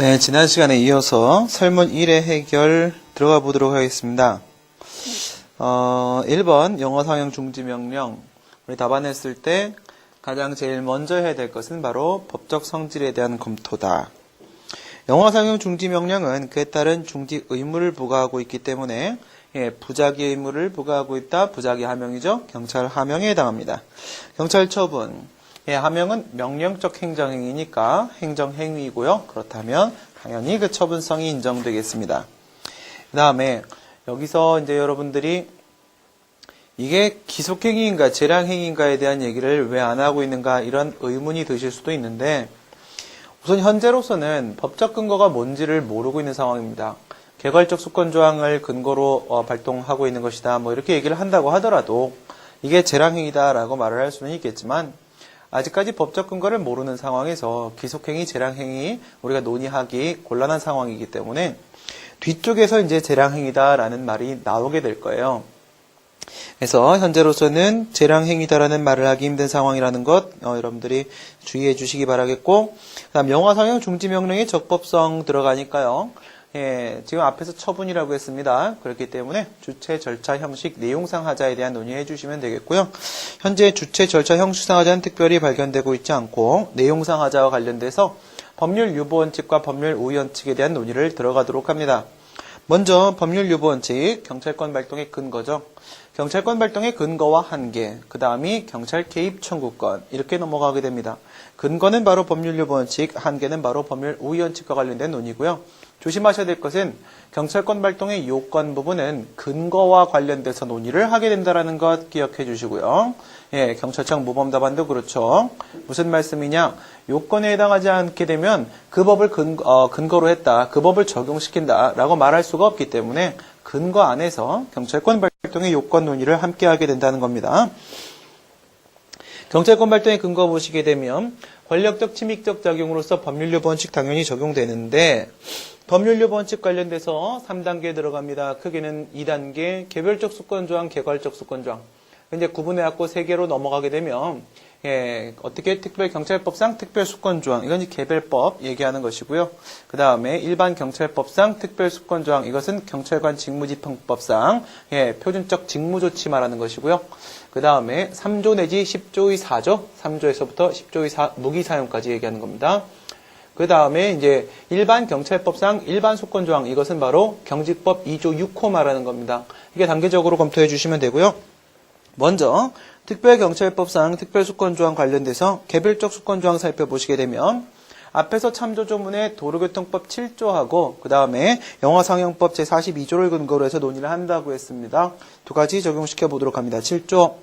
네, 지난 시간에 이어서 설문 1의 해결 들어가 보도록 하겠습니다. 1번 영어 상형 중지 명령. 우리 답안했을 때 가장 제일 먼저 해야 될 것은 바로 법적 성질에 대한 검토다. 영어 상형 중지 명령은 그에 따른 중지 의무를 부과하고 있기 때문에 부작위 의무를 부과하고 있다. 부작위 하명이죠. 경찰 하명에 해당합니다. 경찰 처분. 하명은 명령적 행정행위니까 행정행위이고요. 그렇다면 당연히 그 처분성이 인정되겠습니다. 그 다음에 여기서 이제 여러분들이 이게 기속행위인가 재량행위인가에 대한 얘기를 왜 안 하고 있는가 이런 의문이 드실 수도 있는데 우선 현재로서는 법적 근거가 뭔지를 모르고 있는 상황입니다. 개괄적 수권조항을 근거로 발동하고 있는 것이다. 뭐 이렇게 얘기를 한다고 하더라도 이게 재량행위다라고 말을 할 수는 있겠지만 아직까지 법적 근거를 모르는 상황에서 기속행위, 재량행위 우리가 논의하기 곤란한 상황이기 때문에 뒤쪽에서 이제 재량행위다라는 말이 나오게 될 거예요. 그래서 현재로서는 재량행위다라는 말을 하기 힘든 상황이라는 것 여러분들이 주의해 주시기 바라겠고 그다음 영어상형 중지명령의 적법성 들어가니까요. 지금 앞에서 처분이라고 했습니다. 그렇기 때문에 주체, 절차, 형식, 내용상 하자에 대한 논의해 주시면 되겠고요. 현재 주체, 절차, 형식상 하자는 특별히 발견되고 있지 않고 내용상 하자와 관련돼서 법률 유보 원칙과 법률 우위 원칙에 대한 논의를 들어가도록 합니다. 먼저 법률 유보 원칙, 경찰권 발동의 근거죠. 경찰권 발동의 근거와 한계, 그 다음이 경찰 개입 청구권 이렇게 넘어가게 됩니다. 근거는 바로 법률 유보 원칙, 한계는 바로 법률 우위 원칙과 관련된 논의고요. 조심하셔야 될 것은 경찰권 발동의 요건 부분은 근거와 관련돼서 논의를 하게 된다는 것 기억해 주시고요. 경찰청 모범답안도 그렇죠. 무슨 말씀이냐? 요건에 해당하지 않게 되면 그 법을 근거로 했다. 그 법을 적용시킨다. 라고 말할 수가 없기 때문에 근거 안에서 경찰권 발동의 요건 논의를 함께 하게 된다는 겁니다. 경찰권 발동의 근거 보시게 되면 권력적 침입적 작용으로서 법률유보 원칙 당연히 적용되는데 법률유보 원칙 관련돼서 3단계 들어갑니다. 크게는 2단계 개별적 수권조항, 개괄적 수권조항. 이제 구분해갖고 3개로 넘어가게 되면 어떻게 특별경찰법상 특별수권조항 이건 이제 개별법 얘기하는 것이고요. 그 다음에 일반경찰법상 특별수권조항 이것은 경찰관 직무집행법상 표준적 직무조치 말하는 것이고요. 그 다음에 3조 내지 10조의 4조 3조에서부터 10조의 4 무기사용까지 얘기하는 겁니다. 그 다음에 이제 일반경찰법상 일반수권조항 이것은 바로 경직법 2조 6호 말하는 겁니다. 이게 단계적으로 검토해 주시면 되고요. 먼저 특별경찰법상 특별수권조항 관련돼서 개별적 수권조항 살펴보시게 되면 앞에서 참조조문에 도로교통법 7조하고 그 다음에 영어상형법 제42조를 근거로 해서 논의를 한다고 했습니다. 두 가지 적용시켜 보도록 합니다. 7조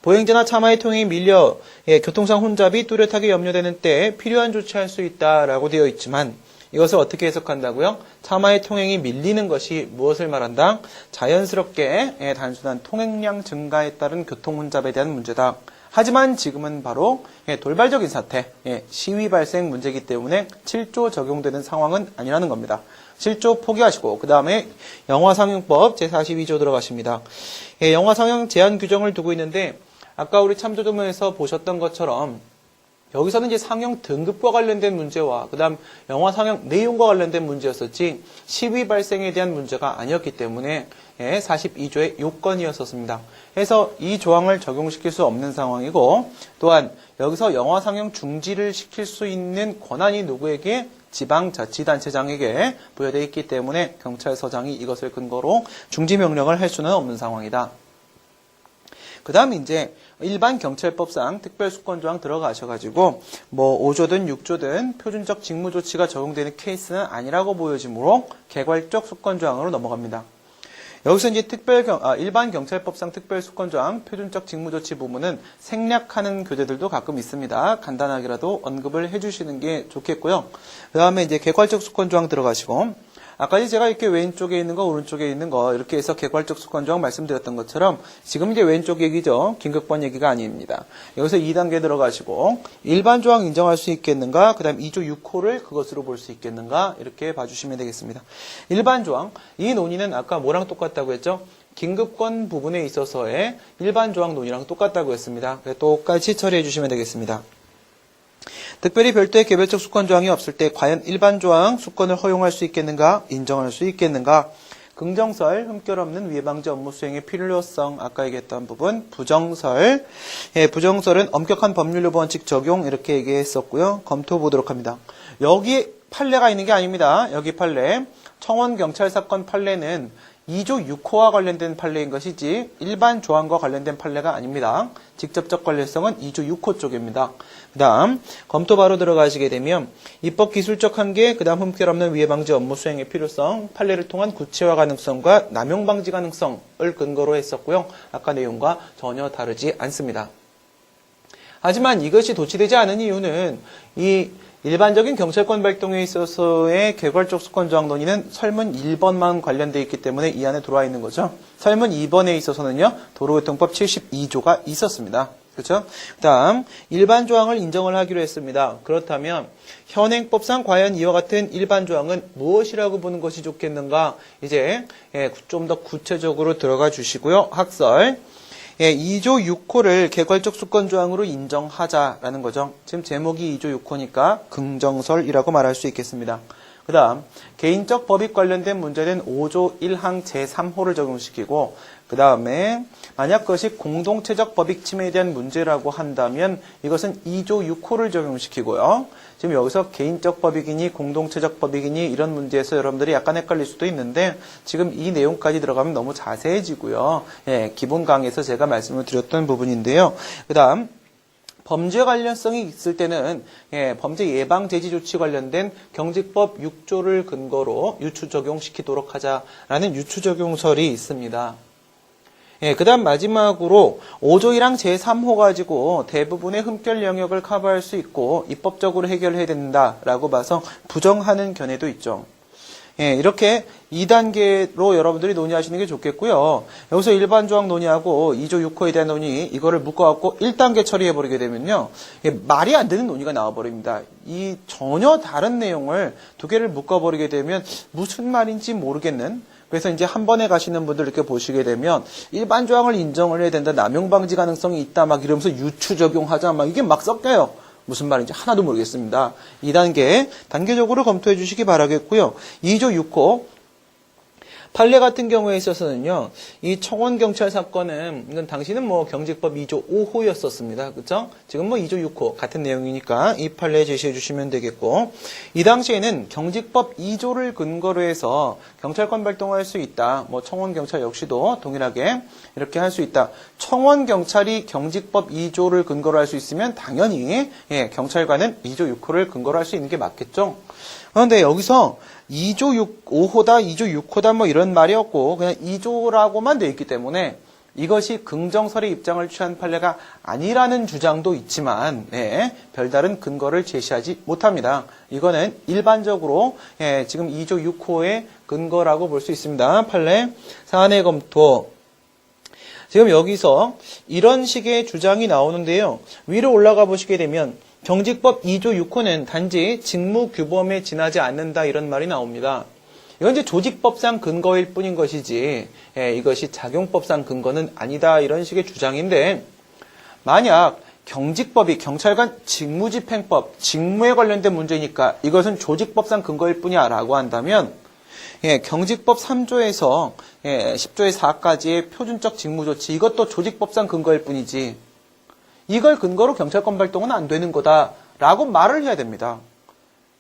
보행자나 차마의 통행이 밀려 교통상 혼잡이 뚜렷하게 염려되는 때 필요한 조치할 수 있다라고 되어 있지만 이것을 어떻게 해석한다고요? 차마의 통행이 밀리는 것이 무엇을 말한다? 자연스럽게 단순한 통행량 증가에 따른 교통 혼잡에 대한 문제다. 하지만 지금은 바로 돌발적인 사태, 시위 발생 문제이기 때문에 7조 적용되는 상황은 아니라는 겁니다. 7조 포기하시고 그 다음에 영화상형법 제42조 들어가십니다. 영화상형 제한 규정을 두고 있는데 아까 우리 참조조문에서 보셨던 것처럼 여기서는 이제 상형 등급과 관련된 문제와 그 다음 영화 상형 내용과 관련된 문제였었지 시위 발생에 대한 문제가 아니었기 때문에 42조의 요건이었었습니다. 그래서 이 조항을 적용시킬 수 없는 상황이고 또한 여기서 영화 상형 중지를 시킬 수 있는 권한이 누구에게? 지방자치단체장에게 부여되어 있기 때문에 경찰서장이 이것을 근거로 중지명령을 할 수는 없는 상황이다. 그 다음에 이제 일반경찰법상 특별수권조항 들어가셔가지고 뭐 5조든 6조든 표준적 직무조치가 적용되는 케이스는 아니라고 보여지므로 개괄적 수권조항으로 넘어갑니다. 여기서 이제 일반경찰법상 특별수권조항 표준적 직무조치 부분은 생략하는 교재들도 가끔 있습니다. 간단하게라도 언급을 해주시는 게 좋겠고요. 그 다음에 이제 개괄적 수권조항 들어가시고 아까 제가 이렇게 왼쪽에 있는 거, 오른쪽에 있는 거 이렇게 해서 개괄적 수권조항 말씀드렸던 것처럼 지금 이제 왼쪽 얘기죠. 긴급권 얘기가 아닙니다. 여기서 2단계 들어가시고 일반 조항 인정할 수 있겠는가? 그 다음 2조 6호를 그것으로 볼 수 있겠는가? 이렇게 봐주시면 되겠습니다. 일반 조항, 이 논의는 아까 뭐랑 똑같다고 했죠? 긴급권 부분에 있어서의 일반 조항 논의랑 똑같다고 했습니다. 똑같이 처리해 주시면 되겠습니다. 특별히 별도의 개별적 수권 조항이 없을 때 과연 일반 조항 수권을 허용할 수 있겠는가, 인정할 수 있겠는가. 긍정설, 흠결 없는 위해방지 업무 수행의 필요성, 아까 얘기했던 부분. 부정설, 부정설은 엄격한 법률 요구 원칙 적용, 이렇게 얘기했었고요. 검토해 보도록 합니다. 여기 판례가 있는 게 아닙니다. 여기 판례, 청원경찰사건 판례는 2조 6호와 관련된 판례인 것이지 일반 조항과 관련된 판례가 아닙니다. 직접적 관련성은 2조 6호 쪽입니다. 그 다음 검토 바로 들어가시게 되면 입법 기술적 한계, 그 다음 흠결 없는 위해 방지 업무 수행의 필요성, 판례를 통한 구체화 가능성과 남용 방지 가능성을 근거로 했었고요. 아까 내용과 전혀 다르지 않습니다. 하지만 이것이 도치되지 않은 이유는 이 일반적인 경찰권 발동에 있어서의 개괄적 수권 조항 논의는 설문 1번만 관련되어 있기 때문에 이 안에 들어와 있는 거죠. 설문 2번에 있어서는요, 도로교통법 72조가 있었습니다. 그렇죠? 그 다음 일반 조항을 인정을 하기로 했습니다. 그렇다면 현행법상 과연 이와 같은 일반 조항은 무엇이라고 보는 것이 좋겠는가? 이제 좀 더 구체적으로 들어가 주시고요. 학설. 2조 6호를 개괄적 수권 조항으로 인정하자라는 거죠. 지금 제목이 2조 6호니까 긍정설이라고 말할 수 있겠습니다. 그 다음 개인적 법익 관련된 문제는 5조 1항 제3호를 적용시키고, 그 다음에 만약 그것이 공동체적 법익 침해에 대한 문제라고 한다면 이것은 2조 6호를 적용시키고요. 지금 여기서 개인적 법익이니 공동체적 법익이니 이런 문제에서 여러분들이 약간 헷갈릴 수도 있는데 지금 이 내용까지 들어가면 너무 자세해지고요. 기본 강의에서 제가 말씀을 드렸던 부분인데요. 그 다음 범죄 관련성이 있을 때는 범죄 예방 제지 조치 관련된 경직법 6조를 근거로 유추 적용시키도록 하자라는 유추 적용설이 있습니다. 그 다음 마지막으로 5조 1항 제3호 가지고 대부분의 흠결 영역을 커버할 수 있고 입법적으로 해결해야 된다라고 봐서 부정하는 견해도 있죠. 이렇게 2단계로 여러분들이 논의하시는 게 좋겠고요. 여기서 일반 조항 논의하고 2조 6호에 대한 논의, 이거를 묶어갖고 1단계 처리해버리게 되면요, 말이 안 되는 논의가 나와버립니다. 이 전혀 다른 내용을 두 개를 묶어버리게 되면 무슨 말인지 모르겠는, 그래서 이제 한 번에 가시는 분들 이렇게 보시게 되면 일반 조항을 인정을 해야 된다, 남용 방지 가능성이 있다, 막 이러면서 유추 적용하자, 막 이게 막 섞여요. 무슨 말인지 하나도 모르겠습니다. 2단계 단계적으로 검토해 주시기 바라겠고요. 2조 6호 판례 같은 경우에 있어서는요, 이 청원경찰 사건은 이건 당시는 뭐 경직법 2조 5호였었습니다. 그렇죠? 지금 뭐 2조 6호 같은 내용이니까 이 판례 제시해 주시면 되겠고, 이 당시에는 경직법 2조를 근거로 해서 경찰권 발동할 수 있다. 뭐 청원경찰 역시도 동일하게 이렇게 할 수 있다. 청원경찰이 경직법 2조를 근거로 할 수 있으면 당연히 경찰관은 2조 6호를 근거로 할 수 있는 게 맞겠죠. 그런데 여기서 2조 5호다, 2조 6호다 뭐 이런 말이 없고 그냥 2조라고만 돼 있기 때문에 이것이 긍정설의 입장을 취한 판례가 아니라는 주장도 있지만 별다른 근거를 제시하지 못합니다. 이거는 일반적으로 지금 2조 6호의 근거라고 볼 수 있습니다. 판례 사안의 검토. 지금 여기서 이런 식의 주장이 나오는데요. 위로 올라가 보시게 되면 경직법 2조 6호는 단지 직무규범에 지나지 않는다, 이런 말이 나옵니다. 이건 이제 조직법상 근거일 뿐인 것이지 이것이 작용법상 근거는 아니다, 이런 식의 주장인데, 만약 경직법이 경찰관 직무집행법, 직무에 관련된 문제니까 이것은 조직법상 근거일 뿐이야 라고 한다면 경직법 3조에서 10조의 4까지의 표준적 직무조치, 이것도 조직법상 근거일 뿐이지 이걸 근거로 경찰권 발동은 안 되는 거다라고 말을 해야 됩니다.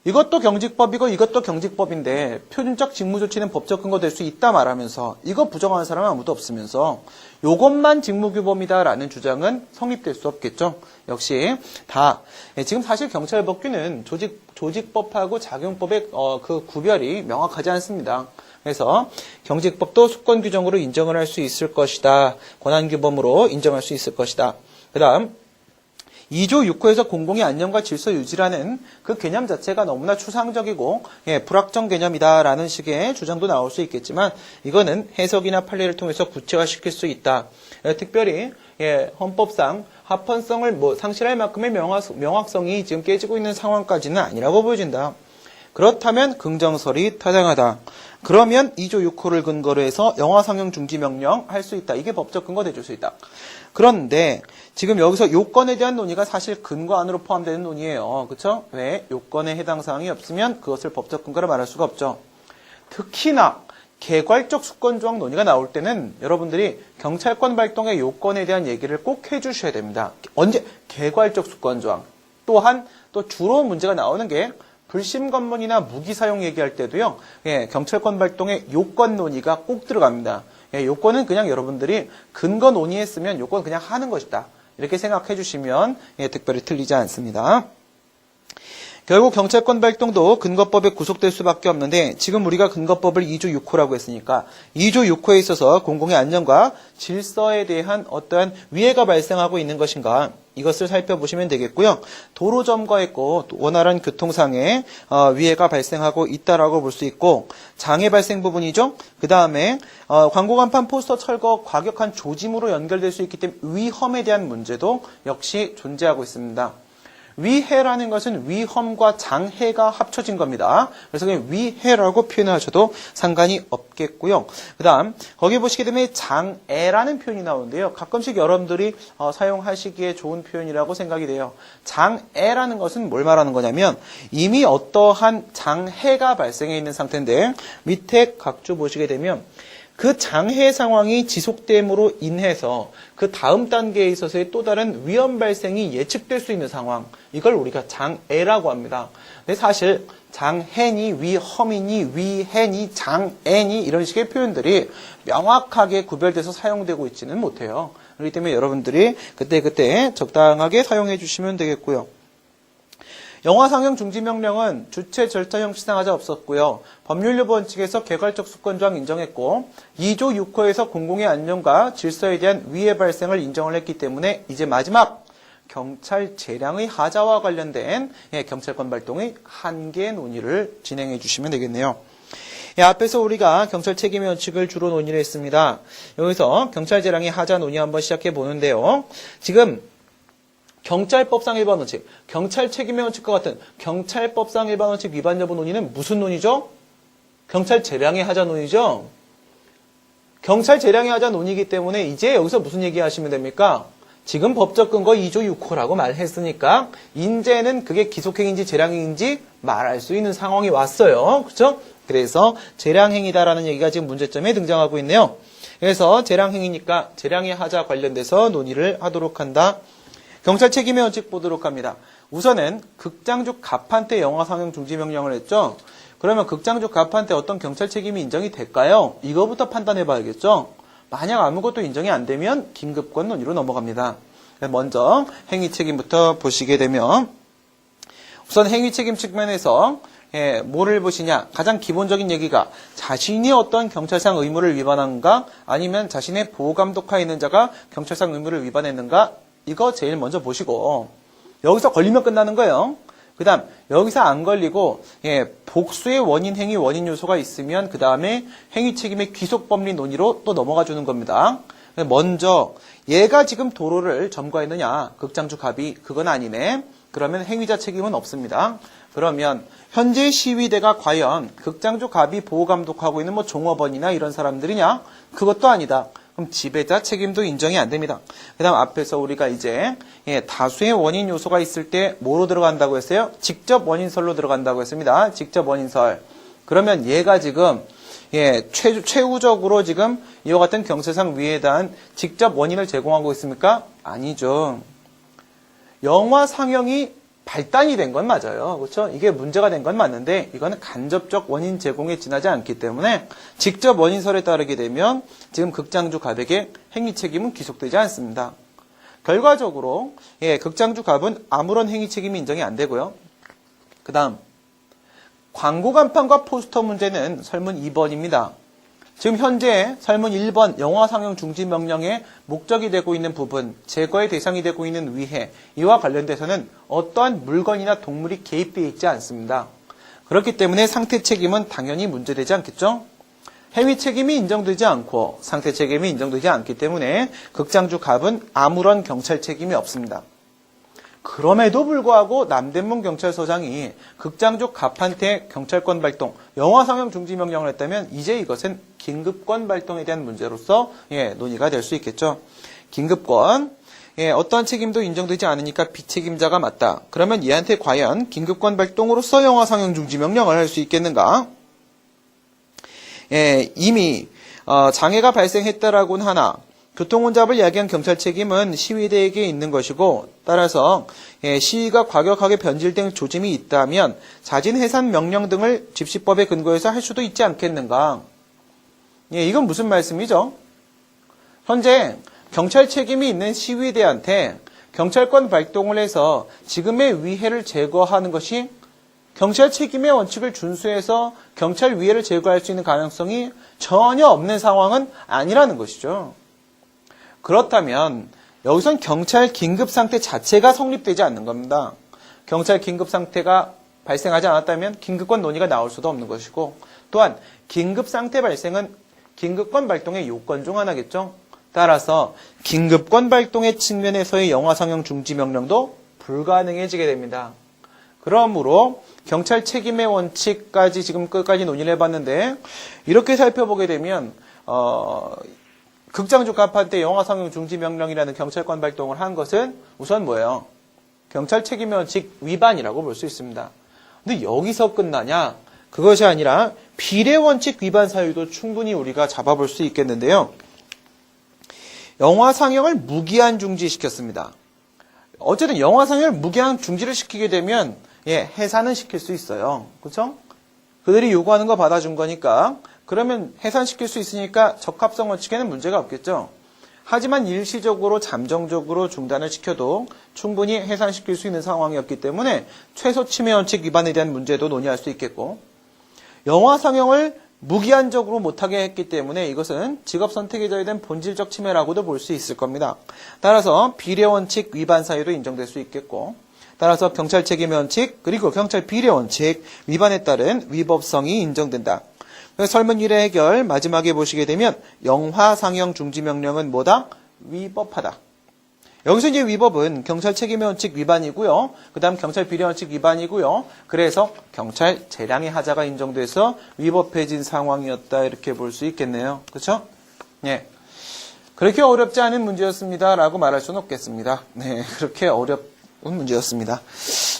이것도 경직법이고 이것도 경직법인데 표준적 직무조치는 법적 근거 될 수 있다 말하면서 이거 부정하는 사람은 아무도 없으면서 이것만 직무규범이다라는 주장은 성립될 수 없겠죠. 역시 다 지금 사실 경찰법규는 조직법하고 작용법의 그 구별이 명확하지 않습니다. 그래서 경직법도 수권 규정으로 인정을 할 수 있을 것이다. 권한규범으로 인정할 수 있을 것이다. 그 다음 2조 6호에서 공공의 안녕과 질서 유지라는 그 개념 자체가 너무나 추상적이고 불확정 개념이다라는 식의 주장도 나올 수 있겠지만 이거는 해석이나 판례를 통해서 구체화시킬 수 있다. 특별히 헌법상 합헌성을 상실할 만큼의 명확성이 지금 깨지고 있는 상황까지는 아니라고 보여진다. 그렇다면 긍정설이 타당하다. 그러면 2조 6호를 근거로 해서 영화상영 중지명령 할 수 있다. 이게 법적 근거 돼줄 수 있다. 그런데 지금 여기서 요건에 대한 논의가 사실 근거 안으로 포함되는 논의예요. 그렇죠? 왜? 요건에 해당 사항이 없으면 그것을 법적 근거로 말할 수가 없죠. 특히나 개괄적 수권조항 논의가 나올 때는 여러분들이 경찰권 발동의 요건에 대한 얘기를 꼭 해주셔야 됩니다. 언제? 개괄적 수권조항. 또한 또 주로 문제가 나오는 게 불심 검문이나 무기 사용 얘기할 때도요. 예, 경찰권 발동의 요건 논의가 꼭 들어갑니다. 예, 요건은 그냥 여러분들이 근거 논의했으면 요건 그냥 하는 것이다. 이렇게 생각해 주시면 예, 특별히 틀리지 않습니다. 결국 경찰권 발동도 근거법에 구속될 수밖에 없는데 지금 우리가 근거법을 2조 6호라고 했으니까 2조 6호에 있어서 공공의 안녕과 질서에 대한 어떠한 위해가 발생하고 있는 것인가 이것을 살펴보시면 되겠고요. 도로 점거했고 원활한 교통상의 위해가 발생하고 있다라고 볼 수 있고 장애 발생 부분이죠. 그 다음에 광고 간판 포스터 철거 과격한 조짐으로 연결될 수 있기 때문에 위험에 대한 문제도 역시 존재하고 있습니다. 위해라는 것은 위험과 장해가 합쳐진 겁니다. 그래서 그냥 위해라고 표현하셔도 상관이 없겠고요. 그 다음 거기 보시게 되면 장애라는 표현이 나오는데요. 가끔씩 여러분들이 사용하시기에 좋은 표현이라고 생각이 돼요. 장애라는 것은 뭘 말하는 거냐면 이미 어떠한 장해가 발생해 있는 상태인데 밑에 각주 보시게 되면 그 장해 상황이 지속됨으로 인해서 그 다음 단계에 있어서의 또 다른 위험 발생이 예측될 수 있는 상황, 이걸 우리가 장애라고 합니다. 근데 사실 장해니, 위험이니, 위해니, 장애니 이런 식의 표현들이 명확하게 구별돼서 사용되고 있지는 못해요. 그렇기 때문에 여러분들이 그때 적당하게 사용해 주시면 되겠고요. 영화 상영 중지 명령은 주체 절차형 시상하자 없었고요. 법률료 원칙에서 개괄적 수권조항 인정했고 2조 6호에서 공공의 안녕과 질서에 대한 위해 발생을 인정을 했기 때문에 이제 마지막 경찰 재량의 하자와 관련된 경찰권 발동의 한계 논의를 진행해 주시면 되겠네요. 앞에서 우리가 경찰 책임의 원칙을 주로 논의를 했습니다. 여기서 경찰 재량의 하자 논의 한번 시작해 보는데요. 지금 경찰법상 일반 원칙, 경찰 책임의 원칙과 같은 경찰법상 일반 원칙 위반 여부 논의는 무슨 논의죠? 경찰 재량의 하자 논의죠? 경찰 재량의 하자 논의이기 때문에 이제 여기서 무슨 얘기 하시면 됩니까? 지금 법적 근거 2조 6호라고 말했으니까 이제는 그게 기속행위인지 재량행위인지 말할 수 있는 상황이 왔어요. 그렇죠? 그래서 재량행위다라는 얘기가 지금 문제점에 등장하고 있네요. 그래서 재량행위니까 재량의 하자 관련돼서 논의를 하도록 한다. 경찰 책임의 원칙 보도록 합니다. 우선은 극장주 갑판때 영화 상영 중지 명령을 했죠. 그러면 극장주 갑판때 어떤 경찰 책임이 인정이 될까요? 이거부터 판단해 봐야겠죠. 만약 아무것도 인정이 안 되면 긴급권 논의로 넘어갑니다. 먼저 행위 책임부터 보시게 되면 우선 행위 책임 측면에서 뭐를 보시냐? 가장 기본적인 얘기가 자신이 어떤 경찰상 의무를 위반한가 아니면 자신의 보호감독하에 있는 자가 경찰상 의무를 위반했는가 이거 제일 먼저 보시고 여기서 걸리면 끝나는 거예요. 그 다음 여기서 안 걸리고 복수의 원인 행위 원인 요소가 있으면 그 다음에 행위 책임의 귀속법리 논의로 또 넘어가 주는 겁니다. 먼저 얘가 지금 도로를 점거했느냐 극장주 갑이 그건 아니네. 그러면 행위자 책임은 없습니다. 그러면 현재 시위대가 과연 극장주 갑이 보호감독하고 있는 뭐 종업원이나 이런 사람들이냐? 그것도 아니다. 그럼 지배자 책임도 인정이 안 됩니다. 그 다음 앞에서 우리가 이제 다수의 원인 요소가 있을 때 뭐로 들어간다고 했어요? 직접 원인설로 들어간다고 했습니다. 직접 원인설. 그러면 얘가 지금 최우적으로 지금 이와 같은 경찰상 위해에 대한 직접 원인을 제공하고 있습니까? 아니죠. 영화 상영이 발단이 된 건 맞아요. 그렇죠? 이게 문제가 된 건 맞는데 이거는 간접적 원인 제공에 지나지 않기 때문에 직접 원인설에 따르게 되면 지금 극장주 갑에게 행위 책임은 귀속되지 않습니다. 결과적으로 극장주 갑은 아무런 행위 책임이 인정이 안 되고요. 그 다음 광고 간판과 포스터 문제는 설문 2번입니다. 지금 현재 설문 1번 영화 상영 중지 명령의 목적이 되고 있는 부분, 제거의 대상이 되고 있는 위해, 이와 관련돼서는 어떠한 물건이나 동물이 개입되어 있지 않습니다. 그렇기 때문에 상태 책임은 당연히 문제되지 않겠죠? 행위 책임이 인정되지 않고 상태 책임이 인정되지 않기 때문에 극장주 갑은 아무런 경찰 책임이 없습니다. 그럼에도 불구하고 남대문 경찰서장이 극장주 갑한테 경찰권 발동, 영화 상영 중지 명령을 했다면 이제 이것은 긴급권 발동에 대한 문제로서 논의가 될 수 있겠죠. 긴급권. 예, 어떠한 책임도 인정되지 않으니까 비책임자가 맞다. 그러면 얘한테 과연 긴급권 발동으로서 영화 상영 중지 명령을 할 수 있겠는가? 예, 이미 장애가 발생했다라고는 하나 교통혼잡을 야기한 경찰 책임은 시위대에게 있는 것이고 따라서 시위가 과격하게 변질된 조짐이 있다면 자진 해산 명령 등을 집시법에 근거해서 할 수도 있지 않겠는가? 예, 이건 무슨 말씀이죠? 현재 경찰 책임이 있는 시위대한테 경찰권 발동을 해서 지금의 위해를 제거하는 것이 경찰 책임의 원칙을 준수해서 경찰 위해를 제거할 수 있는 가능성이 전혀 없는 상황은 아니라는 것이죠. 그렇다면 여기선 경찰 긴급 상태 자체가 성립되지 않는 겁니다. 경찰 긴급 상태가 발생하지 않았다면 긴급권 논의가 나올 수도 없는 것이고 또한 긴급 상태 발생은 긴급권 발동의 요건 중 하나겠죠. 따라서 긴급권 발동의 측면에서의 영화 상영 중지 명령도 불가능해지게 됩니다. 그러므로 경찰 책임의 원칙까지 지금 끝까지 논의를 해봤는데 이렇게 살펴보게 되면 극장주갑한테 영화 상영 중지 명령이라는 경찰권 발동을 한 것은 우선 뭐예요? 경찰 책임의 원칙 위반이라고 볼 수 있습니다. 근데 여기서 끝나냐? 그것이 아니라 비례 원칙 위반 사유도 충분히 우리가 잡아볼 수 있겠는데요. 영화 상영을 무기한 중지시켰습니다. 어쨌든 영화 상영을 무기한 중지를 시키게 되면 해산은 시킬 수 있어요. 그렇죠? 그들이 요구하는 거 받아준 거니까 그러면 해산시킬 수 있으니까 적합성 원칙에는 문제가 없겠죠. 하지만 일시적으로 잠정적으로 중단을 시켜도 충분히 해산시킬 수 있는 상황이었기 때문에 최소 침해 원칙 위반에 대한 문제도 논의할 수 있겠고 영화 상영을 무기한적으로 못하게 했기 때문에 이것은 직업 선택의 자유에 대한 본질적 침해라고도 볼 수 있을 겁니다. 따라서 비례 원칙 위반 사유도 인정될 수 있겠고 따라서 경찰 책임의 원칙 그리고 경찰 비례 원칙 위반에 따른 위법성이 인정된다. 설문 1의 해결 마지막에 보시게 되면 영화 상영 중지 명령은 뭐다? 위법하다. 여기서 이제 위법은 경찰 책임의 원칙 위반이고요. 그 다음 경찰 비례 원칙 위반이고요. 그래서 경찰 재량의 하자가 인정돼서 위법해진 상황이었다 이렇게 볼 수 있겠네요. 그렇죠? 예. 그렇게 어렵지 않은 문제였습니다. 라고 말할 수는 없겠습니다. 네, 그렇게 어려운 문제였습니다.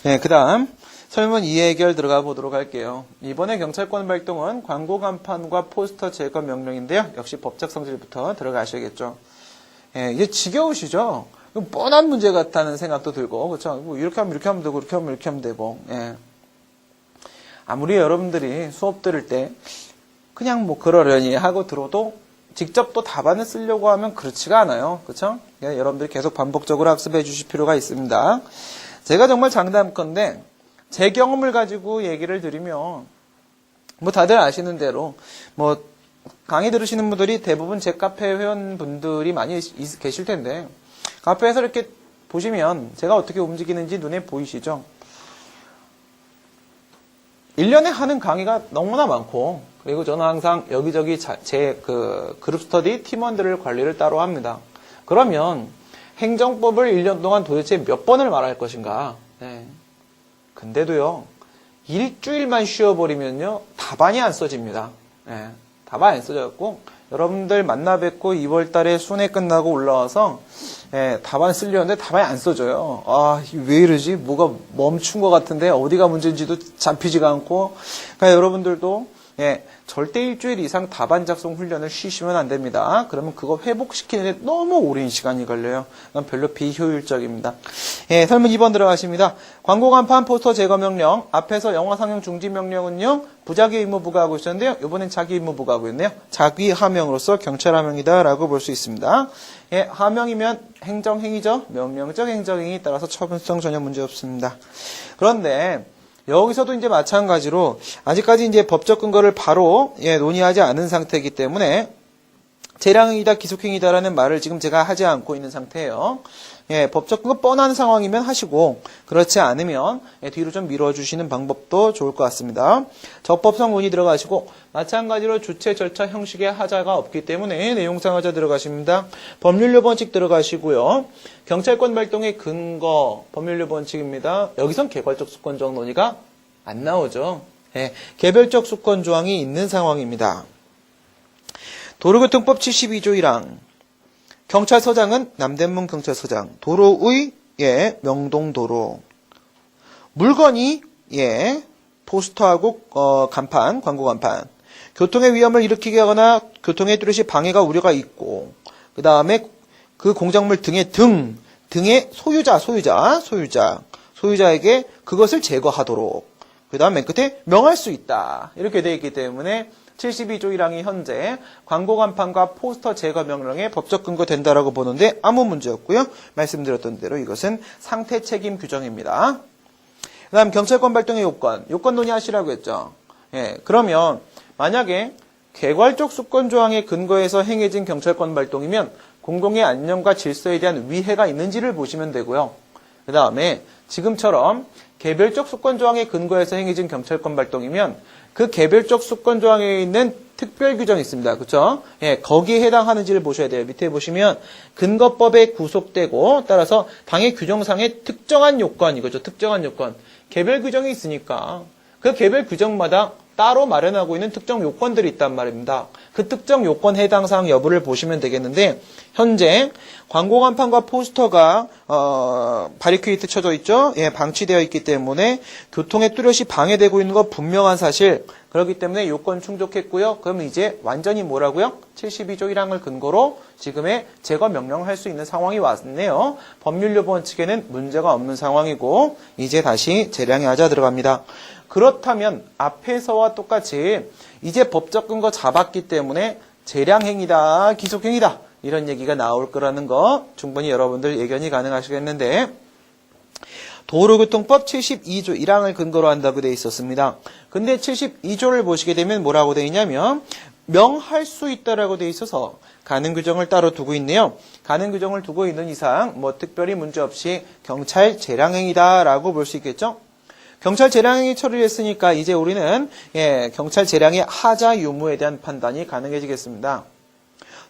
네, 그 다음 설문 2의 해결 들어가 보도록 할게요. 이번에 경찰권 발동은 광고 간판과 포스터 제거 명령인데요. 역시 법적 성질부터 들어가셔야겠죠. 예, 이게 지겨우시죠? 뻔한 문제 같다는 생각도 들고, 그렇죠? 뭐 이렇게 하면 이렇게 하면 되고, 이렇게 하면 이렇게 하면 되고, 예. 아무리 여러분들이 수업 들을 때 그냥 뭐 그러려니 하고 들어도 직접 또 답안을 쓰려고 하면 그렇지가 않아요. 그렇죠? 예, 여러분들이 계속 반복적으로 학습해 주실 필요가 있습니다. 제가 정말 장담컨대 제 경험을 가지고 얘기를 드리면 뭐 다들 아시는 대로 뭐 강의 들으시는 분들이 대부분 제 카페 회원분들이 많이 계실 텐데 카페에서 이렇게 보시면 제가 어떻게 움직이는지 눈에 보이시죠? 1년에 하는 강의가 너무나 많고 그리고 저는 항상 여기저기 제 그룹 스터디 팀원들을 관리를 따로 합니다. 그러면 행정법을 1년 동안 도대체 몇 번을 말할 것인가? 네. 근데도요, 일주일만 쉬어버리면요, 답안이 안 써집니다. 예, 답안 안 써져갖고, 여러분들 만나 뵙고 2월 달에 순회 끝나고 올라와서, 답안 쓰려는데 답안이 안 써져요. 아, 왜 이러지? 뭐가 멈춘 것 같은데, 어디가 문제인지도 잡히지가 않고, 그러니까 여러분들도, 절대 일주일 이상 답안 작성 훈련을 쉬시면 안 됩니다. 그러면 그거 회복시키는데 너무 오랜 시간이 걸려요. 그건 별로 비효율적입니다. 설문 2번 들어가십니다. 광고 간판 포스터 제거 명령, 앞에서 영화 상영 중지 명령은요, 부자기 의무 부과하고 있었는데요. 이번엔 자기 의무 부과하고 있네요. 자기 하명으로서 경찰 하명이다라고 볼 수 있습니다. 하명이면 행정행위죠. 명령적 행정행위 따라서 처분성 전혀 문제 없습니다. 그런데 여기서도 이제 마찬가지로 아직까지 이제 법적 근거를 바로 논의하지 않은 상태이기 때문에 재량행위다 기속행위다라는 말을 지금 제가 하지 않고 있는 상태예요. 법적 근거 뻔한 상황이면 하시고 그렇지 않으면 뒤로 좀 밀어주시는 방법도 좋을 것 같습니다. 적법성 논의 들어가시고 마찬가지로 주체 절차 형식의 하자가 없기 때문에 내용상 하자 들어가십니다. 법률료 번칙 들어가시고요. 경찰권 발동의 근거 법률료 번칙입니다. 여기선 개괄적 수권적 논의가 안 나오죠. 개별적 수권 조항이 있는 상황입니다. 도로교통법 72조 1항 경찰서장은 남대문 경찰서장, 도로의 명동도로, 물건이 포스터하고 간판, 광고 간판, 교통의 위험을 일으키게 하거나 교통의 뚜렷이 방해가 우려가 있고, 그 다음에 그 공작물 등의 등의 소유자에게 그것을 제거하도록, 그 다음 맨 끝에 명할 수 있다. 이렇게 되어 있기 때문에 72조 1항이 현재 광고 간판과 포스터 제거 명령에 법적 근거 된다라고 보는데 아무 문제 없고요. 말씀드렸던 대로 이것은 상태 책임 규정입니다. 그 다음 경찰권 발동의 요건 논의하시라고 했죠. 그러면 만약에 개괄적 수권 조항에 근거해서 행해진 경찰권 발동이면 공공의 안녕과 질서에 대한 위해가 있는지를 보시면 되고요. 그 다음에 지금처럼 개별적 수권 조항에 근거해서 행해진 경찰권 발동이면 그 개별적 수권 조항에 있는 특별 규정이 있습니다. 그렇죠? 거기에 해당하는지를 보셔야 돼요. 밑에 보시면 근거법에 구속되고 따라서 당해 규정상의 특정한 요건, 이거죠. 특정한 요건. 개별 규정이 있으니까 그 개별 규정마다 따로 마련하고 있는 특정 요건들이 있단 말입니다. 그 특정 요건 해당 사항 여부를 보시면 되겠는데 현재 광고 간판과 포스터가 바리케이트 쳐져 있죠. 방치되어 있기 때문에 교통에 뚜렷이 방해되고 있는 거 분명한 사실. 그렇기 때문에 요건 충족했고요. 그러면 이제 완전히 뭐라고요? 72조 1항을 근거로 지금의 제거 명령을 할 수 있는 상황이 왔네요. 법률요번 측에는 문제가 없는 상황이고 이제 다시 재량의 하자 들어갑니다. 그렇다면 앞에서와 똑같이 이제 법적 근거 잡았기 때문에 재량행위다, 기속행위다 이런 얘기가 나올 거라는 거 충분히 여러분들 예견이 가능하시겠는데 도로교통법 72조 1항을 근거로 한다고 되어 있었습니다. 근데 72조를 보시게 되면 뭐라고 되어 있냐면 명할 수 있다라고 되어 있어서 가능 규정을 따로 두고 있네요. 가능 규정을 두고 있는 이상 뭐 특별히 문제 없이 경찰 재량행위다라고 볼 수 있겠죠. 경찰 재량행위 처리를 했으니까 이제 우리는 경찰 재량의 하자 유무에 대한 판단이 가능해지겠습니다.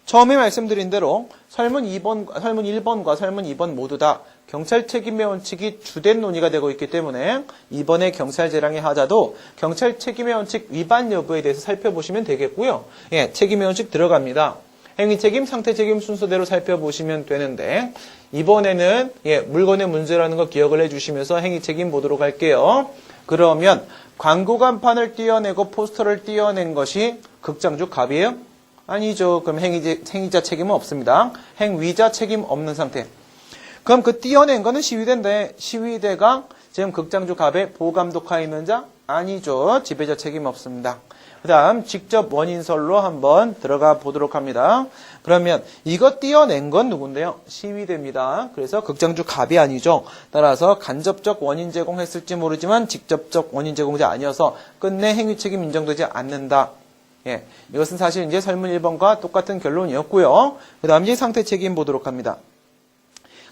처음에 말씀드린 대로 설문 1번과 설문 2번 모두 다 경찰 책임의 원칙이 주된 논의가 되고 있기 때문에 이번에 경찰 재량의 하자도 경찰 책임의 원칙 위반 여부에 대해서 살펴보시면 되겠고요. 책임의 원칙 들어갑니다. 행위 책임, 상태 책임 순서대로 살펴보시면 되는데 이번에는 물건의 문제라는 거 기억을 해주시면서 행위 책임 보도록 할게요. 그러면 광고 간판을 띄어내고 포스터를 띄어낸 것이 극장주 갑이에요? 아니죠. 그럼 행위자 책임은 없습니다. 행위자 책임 없는 상태. 그럼 그 띄어낸 거는 시위대인데 시위대가 지금 극장주 갑에 보호감독하에 있는 자? 아니죠. 지배자 책임 없습니다. 그 다음 직접 원인설로 한번 들어가 보도록 합니다. 그러면 이거 띄어낸 건 누군데요? 시위대입니다. 그래서 극장주 갑이 아니죠. 따라서 간접적 원인 제공했을지 모르지만 직접적 원인 제공자 아니어서 끝내 행위 책임 인정되지 않는다. 이것은 사실 이제 설문 1번과 똑같은 결론이었고요. 그 다음 이제 상태 책임 보도록 합니다.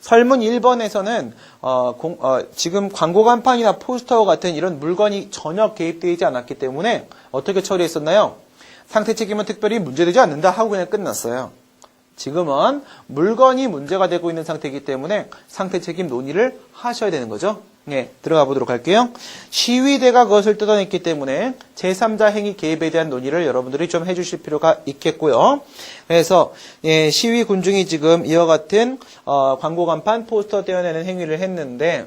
설문 1번에서는 지금 광고 간판이나 포스터 같은 이런 물건이 전혀 개입되지 않았기 때문에 어떻게 처리했었나요? 상태 책임은 특별히 문제되지 않는다 하고 그냥 끝났어요. 지금은 물건이 문제가 되고 있는 상태이기 때문에 상태 책임 논의를 하셔야 되는 거죠. 들어가 보도록 할게요. 시위대가 그것을 뜯어냈기 때문에 제3자 행위 개입에 대한 논의를 여러분들이 좀 해주실 필요가 있겠고요. 그래서 시위 군중이 지금 이와 같은 광고 간판, 포스터 떼어내는 행위를 했는데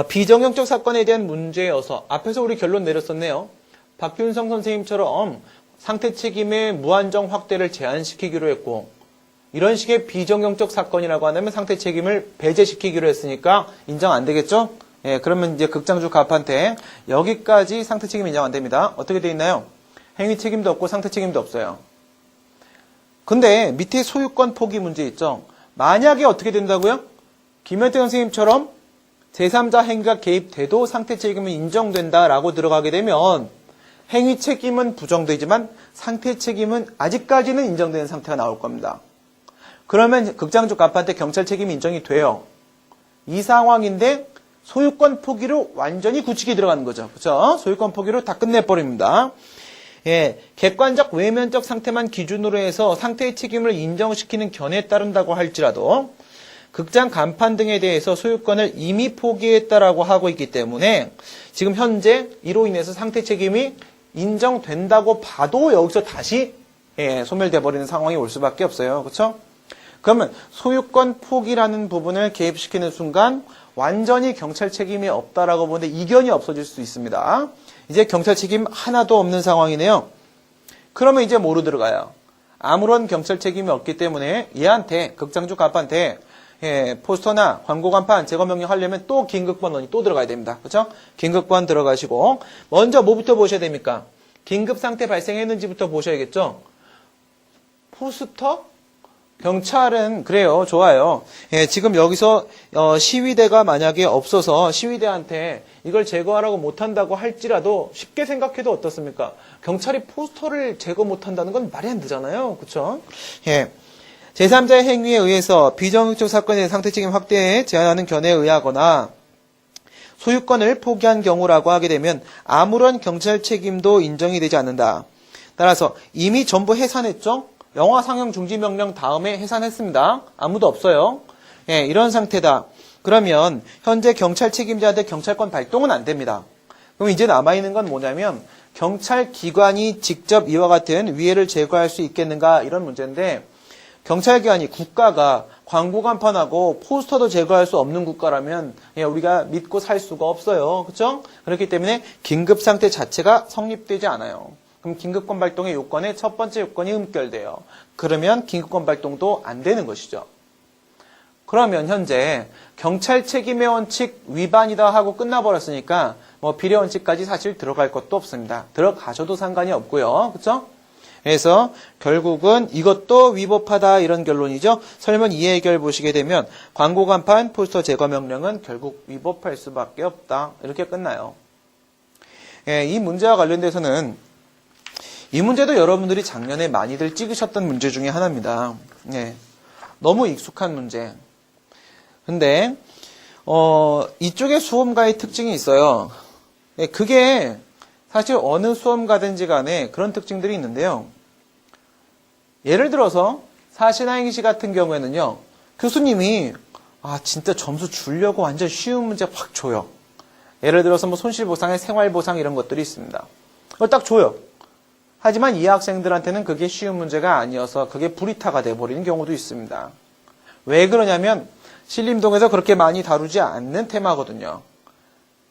비정형적 사건에 대한 문제여서 앞에서 우리 결론 내렸었네요. 박균성 선생님처럼 상태 책임의 무한정 확대를 제한시키기로 했고 이런 식의 비정형적 사건이라고 하면 상태 책임을 배제시키기로 했으니까 인정 안 되겠죠? 그러면 이제 극장주 갑한테 여기까지 상태 책임 인정 안 됩니다. 어떻게 돼 있나요? 행위 책임도 없고 상태 책임도 없어요. 근데 밑에 소유권 포기 문제 있죠? 만약에 어떻게 된다고요? 김현태 선생님처럼 제3자 행위가 개입돼도 상태 책임은 인정된다라고 들어가게 되면 행위 책임은 부정되지만 상태 책임은 아직까지는 인정되는 상태가 나올 겁니다. 그러면 극장주 갑한테 경찰 책임이 인정이 돼요. 이 상황인데 소유권 포기로 완전히 구칙이 들어가는 거죠. 그렇죠? 소유권 포기로 다 끝내버립니다. 객관적 외면적 상태만 기준으로 해서 상태의 책임을 인정시키는 견해에 따른다고 할지라도 극장 간판 등에 대해서 소유권을 이미 포기했다라고 하고 있기 때문에 지금 현재 이로 인해서 상태 책임이 인정된다고 봐도 여기서 다시 소멸돼 버리는 상황이 올 수밖에 없어요. 그렇죠? 그러면 소유권 포기라는 부분을 개입시키는 순간 완전히 경찰 책임이 없다라고 보는데 이견이 없어질 수 있습니다. 이제 경찰 책임 하나도 없는 상황이네요. 그러면 이제 뭐로 들어가요? 아무런 경찰 책임이 없기 때문에 얘한테, 극장주 갑한테 포스터나 광고 간판 제거 명령 하려면 또 긴급번호니 또 들어가야 됩니다. 그렇죠? 긴급번 들어가시고 먼저 뭐부터 보셔야 됩니까? 긴급 상태 발생했는지부터 보셔야겠죠? 포스터? 경찰은 그래요. 좋아요. 지금 여기서 시위대가 만약에 없어서 시위대한테 이걸 제거하라고 못한다고 할지라도 쉽게 생각해도 어떻습니까? 경찰이 포스터를 제거 못한다는 건 말이 안 되잖아요. 그렇죠? 제3자의 행위에 의해서 비정규적 사건의 상태책임 확대에 제한하는 견해에 의하거나 소유권을 포기한 경우라고 하게 되면 아무런 경찰 책임도 인정이 되지 않는다. 따라서 이미 전부 해산했죠? 영화 상영 중지 명령 다음에 해산했습니다. 아무도 없어요. 이런 상태다. 그러면 현재 경찰 책임자한테 경찰권 발동은 안 됩니다. 그럼 이제 남아있는 건 뭐냐면 경찰 기관이 직접 이와 같은 위해를 제거할 수 있겠는가 이런 문제인데 경찰기관이 국가가 광고 간판하고 포스터도 제거할 수 없는 국가라면 우리가 믿고 살 수가 없어요. 그렇죠? 그렇기 때문에 긴급상태 자체가 성립되지 않아요. 그럼 긴급권 발동의 요건의 첫 번째 요건이 음결돼요. 그러면 긴급권 발동도 안 되는 것이죠. 그러면 현재 경찰 책임의 원칙 위반이다 하고 끝나버렸으니까 비례 원칙까지 사실 들어갈 것도 없습니다. 들어가셔도 상관이 없고요. 그렇죠? 그래서 결국은 이것도 위법하다 이런 결론이죠. 설문 2의 해결 보시게 되면 광고 간판 포스터 제거 명령은 결국 위법할 수밖에 없다. 이렇게 끝나요. 이 문제와 관련돼서는 이 문제도 여러분들이 작년에 많이들 찍으셨던 문제 중에 하나입니다. 너무 익숙한 문제. 근데 이쪽에 수험가의 특징이 있어요. 그게 사실 어느 수험가든지 간에 그런 특징들이 있는데요. 예를 들어서 사신하행시 같은 경우에는요. 교수님이 진짜 점수 주려고 완전 쉬운 문제 확 줘요. 예를 들어서 손실보상에 생활보상 이런 것들이 있습니다. 그걸 딱 줘요. 하지만 이 학생들한테는 그게 쉬운 문제가 아니어서 그게 불이타가 돼버리는 경우도 있습니다. 왜 그러냐면 신림동에서 그렇게 많이 다루지 않는 테마거든요.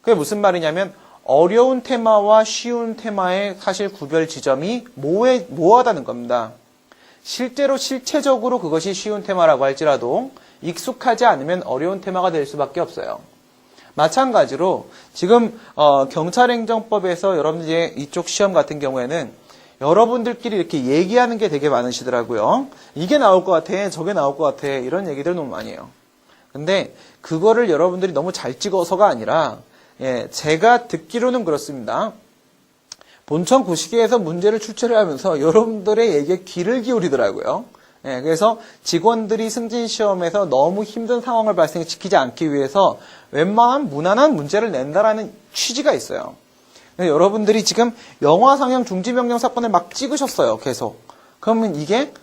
그게 무슨 말이냐면 어려운 테마와 쉬운 테마의 사실 구별 지점이 모호하다는 겁니다. 실제로 실체적으로 그것이 쉬운 테마라고 할지라도 익숙하지 않으면 어려운 테마가 될 수밖에 없어요. 마찬가지로 지금 경찰행정법에서 여러분들 이쪽 시험 같은 경우에는 여러분들끼리 이렇게 얘기하는 게 되게 많으시더라고요. 이게 나올 것 같아, 저게 나올 것 같아 이런 얘기들 너무 많이 해요. 근데 그거를 여러분들이 너무 잘 찍어서가 아니라 제가 듣기로는 그렇습니다. 본청 구시계에서 문제를 출제를 하면서 여러분들의 얘기에 귀를 기울이더라고요. 그래서 직원들이 승진시험에서 너무 힘든 상황을 발생시키지 않기 위해서 웬만한 무난한 문제를 낸다라는 취지가 있어요. 여러분들이 지금 영화 상영 중지 명령 사건을 막 찍으셨어요. 계속. 그러면 이게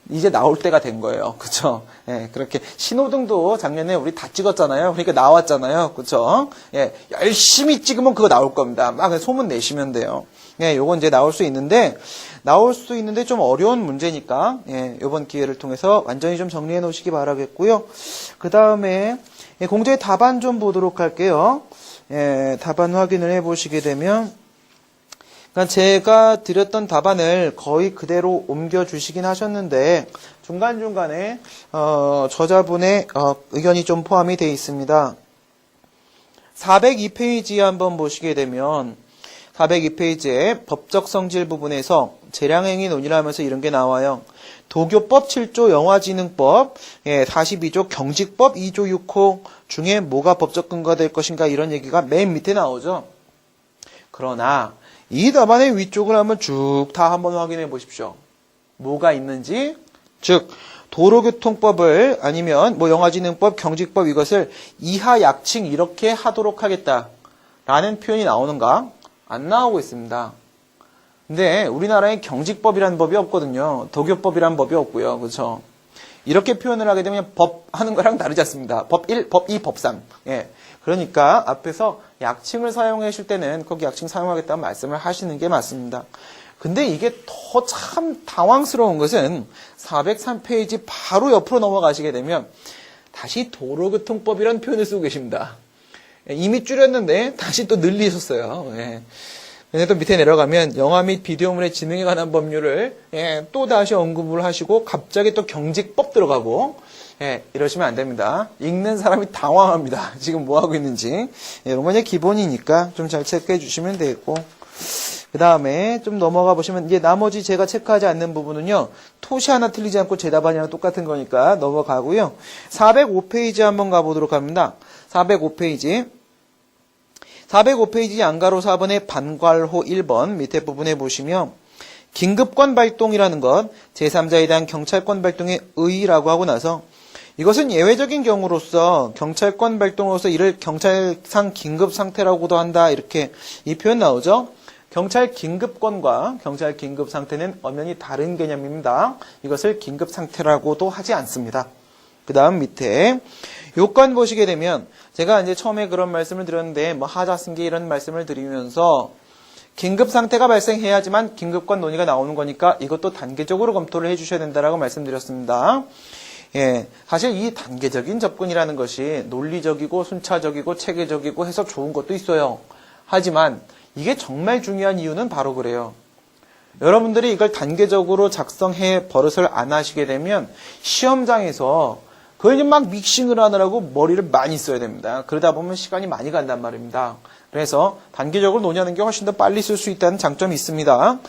이제 나올 때가 된 거예요. 그렇죠? 그렇게 신호등도 작년에 우리 다 찍었잖아요. 그러니까 나왔잖아요. 그렇죠? 열심히 찍으면 그거 나올 겁니다. 막 소문 내시면 돼요. 요건 이제 나올 수 있는데 좀 어려운 문제니까 이번 기회를 통해서 완전히 좀 정리해 놓으시기 바라겠고요. 그 다음에 공제의 답안 좀 보도록 할게요. 답안 확인을 해 보시게 되면 그러니까 제가 드렸던 답안을 거의 그대로 옮겨주시긴 하셨는데 중간중간에 저자분의 의견이 좀 포함이 되어 있습니다. 402페이지에 한번 보시게 되면 402페이지에 법적 성질 부분에서 재량행위 논의를 하면서 이런 게 나와요. 도교법 7조 영화진흥법 42조 경직법 2조 6호 중에 뭐가 법적 근거가 될 것인가 이런 얘기가 맨 밑에 나오죠. 그러나 이 답안의 위쪽을 한번 쭉 다 한번 확인해 보십시오. 뭐가 있는지, 즉 도로교통법을 아니면 영화진흥법, 경직법 이것을 이하 약칭 이렇게 하도록 하겠다라는 표현이 나오는가? 안 나오고 있습니다. 근데 우리나라에 경직법이라는 법이 없거든요. 도교법이라는 법이 없고요. 그렇죠? 이렇게 표현을 하게 되면 법 하는 거랑 다르지 않습니다. 법 1, 법 2, 법 3. 그러니까 앞에서 약칭을 사용하실 때는 거기 약칭 사용하겠다는 말씀을 하시는 게 맞습니다. 근데 이게 더 참 당황스러운 것은 403페이지 바로 옆으로 넘어가시게 되면 다시 도로교통법이라는 표현을 쓰고 계십니다. 이미 줄였는데 다시 또 늘리셨어요. 근데 또 밑에 내려가면 영화 및 비디오물의 진흥에 관한 법률을 또 다시 언급을 하시고 갑자기 또 경직법 들어가고 이러시면 안 됩니다. 읽는 사람이 당황합니다. 지금 뭐 하고 있는지. 이런 건 기본이니까 좀 잘 체크해 주시면 되겠고. 그 다음에 좀 넘어가 보시면 이제 나머지 제가 체크하지 않는 부분은요. 토시 하나 틀리지 않고 제 답안이랑 똑같은 거니까 넘어가고요. 405페이지 한번 가보도록 합니다. 405페이지. 405페이지 양가로 4번의 반괄호 1번 밑에 부분에 보시면 긴급권 발동이라는 것 제3자에 대한 경찰권 발동의 의의라고 하고 나서 이것은 예외적인 경우로서 경찰권 발동으로서 이를 경찰상 긴급 상태라고도 한다. 이렇게 이 표현 나오죠. 경찰 긴급권과 경찰 긴급 상태는 엄연히 다른 개념입니다. 이것을 긴급 상태라고도 하지 않습니다. 그 다음 밑에 요건 보시게 되면 제가 이제 처음에 그런 말씀을 드렸는데 뭐 하자승계 이런 말씀을 드리면서 긴급 상태가 발생해야지만 긴급권 논의가 나오는 거니까 이것도 단계적으로 검토를 해주셔야 된다라고 말씀드렸습니다. 사실 이 단계적인 접근이라는 것이 논리적이고 순차적이고 체계적이고 해서 좋은 것도 있어요. 하지만 이게 정말 중요한 이유는 바로 그래요. 여러분들이 이걸 단계적으로 작성해 버릇을 안 하시게 되면 시험장에서 그걸 이제 막 믹싱을 하느라고 머리를 많이 써야 됩니다. 그러다 보면 시간이 많이 간단 말입니다. 그래서 단계적으로 논의하는 게 훨씬 더 빨리 쓸 수 있다는 장점이 있습니다.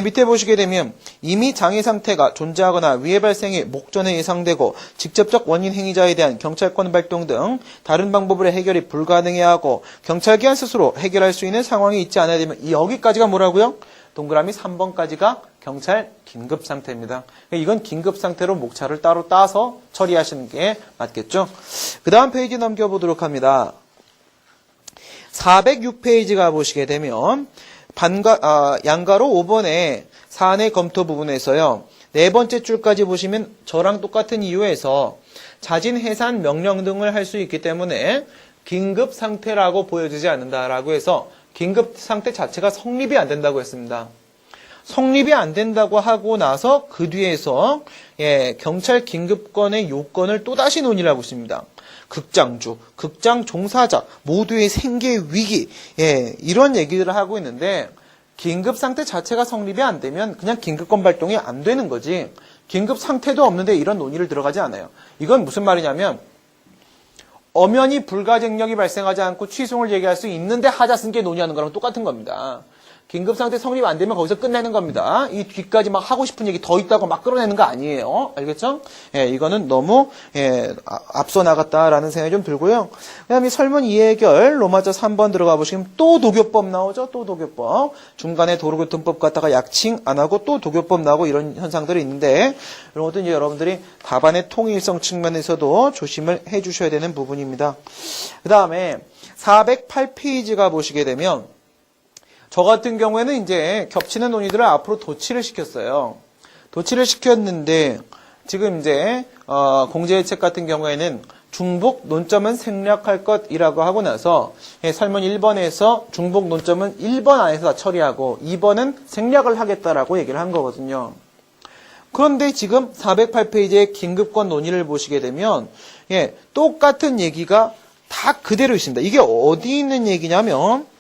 밑에 보시게 되면 이미 장애 상태가 존재하거나 위해 발생이 목전에 예상되고 직접적 원인 행위자에 대한 경찰권 발동 등 다른 방법으로 해결이 불가능해야 하고 경찰기관 스스로 해결할 수 있는 상황이 있지 않아야 되면 여기까지가 뭐라고요? 동그라미 3번까지가 경찰 긴급 상태입니다. 이건 긴급 상태로 목차를 따로 따서 처리하시는 게 맞겠죠? 그 다음 페이지 넘겨보도록 합니다. 406페이지가 보시게 되면 양가로 5번의 사안의 검토 부분에서요. 네 번째 줄까지 보시면 저랑 똑같은 이유에서 자진 해산 명령 등을 할 수 있기 때문에 긴급 상태라고 보여지지 않는다라고 해서 긴급 상태 자체가 성립이 안 된다고 했습니다. 성립이 안 된다고 하고 나서 그 뒤에서 경찰 긴급권의 요건을 또다시 논의를 하고 있습니다. 극장주, 극장 종사자, 모두의 생계 위기, 이런 얘기들을 하고 있는데 긴급 상태 자체가 성립이 안 되면 그냥 긴급권 발동이 안 되는 거지 긴급 상태도 없는데 이런 논의를 들어가지 않아요. 이건 무슨 말이냐면 엄연히 불가증력이 발생하지 않고 취소를 얘기할 수 있는데 하자승계 논의하는 거랑 똑같은 겁니다. 긴급상태 성립 안 되면 거기서 끝내는 겁니다. 이 뒤까지 막 하고 싶은 얘기 더 있다고 막 끌어내는 거 아니에요. 알겠죠? 이거는 너무 앞서 나갔다라는 생각이 좀 들고요. 그 다음에 설문 이해결 로마자 3번 들어가 보시면 또 도교법 나오죠. 또 도교법. 중간에 도로교통법 갖다가 약칭 안 하고 또 도교법 나오고 이런 현상들이 있는데 이런 것도 이제 여러분들이 답안의 통일성 측면에서도 조심을 해 주셔야 되는 부분입니다. 그 다음에 408페이지가 보시게 되면 저 같은 경우에는 이제 겹치는 논의들을 앞으로 도치를 시켰어요. 도치를 시켰는데 지금 이제 공제책 같은 경우에는 중복 논점은 생략할 것이라고 하고 나서 설문 1번에서 중복 논점은 1번 안에서 다 처리하고 2번은 생략을 하겠다라고 얘기를 한 거거든요. 그런데 지금 408페이지의 긴급권 논의를 보시게 되면 똑같은 얘기가 다 그대로 있습니다. 이게 어디 있는 얘기냐면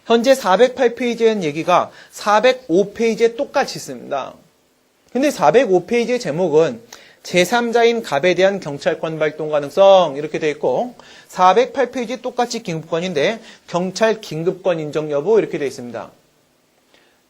현재 408페이지에 있는 얘기가 405페이지에 똑같이 있습니다. 근데 405페이지의 제목은 제3자인 갑에 대한 경찰권 발동 가능성 이렇게 돼 있고 408페이지 똑같이 긴급권인데 경찰 긴급권 인정 여부 이렇게 돼 있습니다.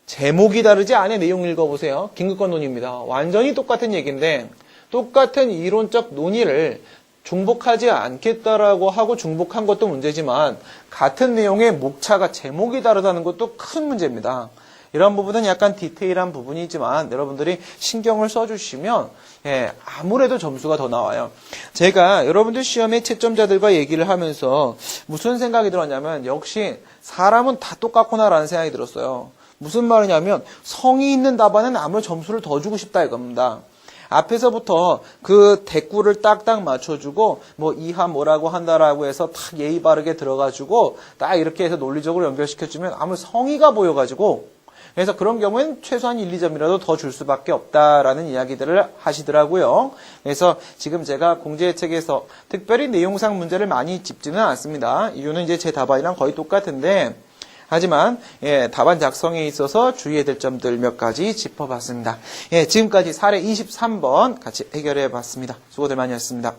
제목이 다르지 안에 내용 읽어보세요. 긴급권 논의입니다. 완전히 똑같은 얘기인데 똑같은 이론적 논의를 중복하지 않겠다라고 하고 중복한 것도 문제지만 같은 내용의 목차가 제목이 다르다는 것도 큰 문제입니다. 이런 부분은 약간 디테일한 부분이지만 여러분들이 신경을 써주시면 아무래도 점수가 더 나와요. 제가 여러분들 시험의 채점자들과 얘기를 하면서 무슨 생각이 들었냐면 역시 사람은 다 똑같구나라는 생각이 들었어요. 무슨 말이냐면 성의 있는 답안은 아무래도 점수를 더 주고 싶다 이겁니다. 앞에서부터 그 대꾸를 딱딱 맞춰주고 뭐 이하 뭐라고 한다라고 해서 딱 예의 바르게 들어가지고 딱 이렇게 해서 논리적으로 연결시켜주면 아무 성의가 보여가지고 그래서 그런 경우엔 최소한 1, 2점이라도 더 줄 수밖에 없다라는 이야기들을 하시더라고요. 그래서 지금 제가 공제책에서 특별히 내용상 문제를 많이 짚지는 않습니다. 이유는 이제 제 답안이랑 거의 똑같은데, 하지만 답안 작성에 있어서 주의해야 될 점들 몇 가지 짚어봤습니다. 지금까지 사례 23번 같이 해결해 봤습니다. 수고들 많이 했습니다.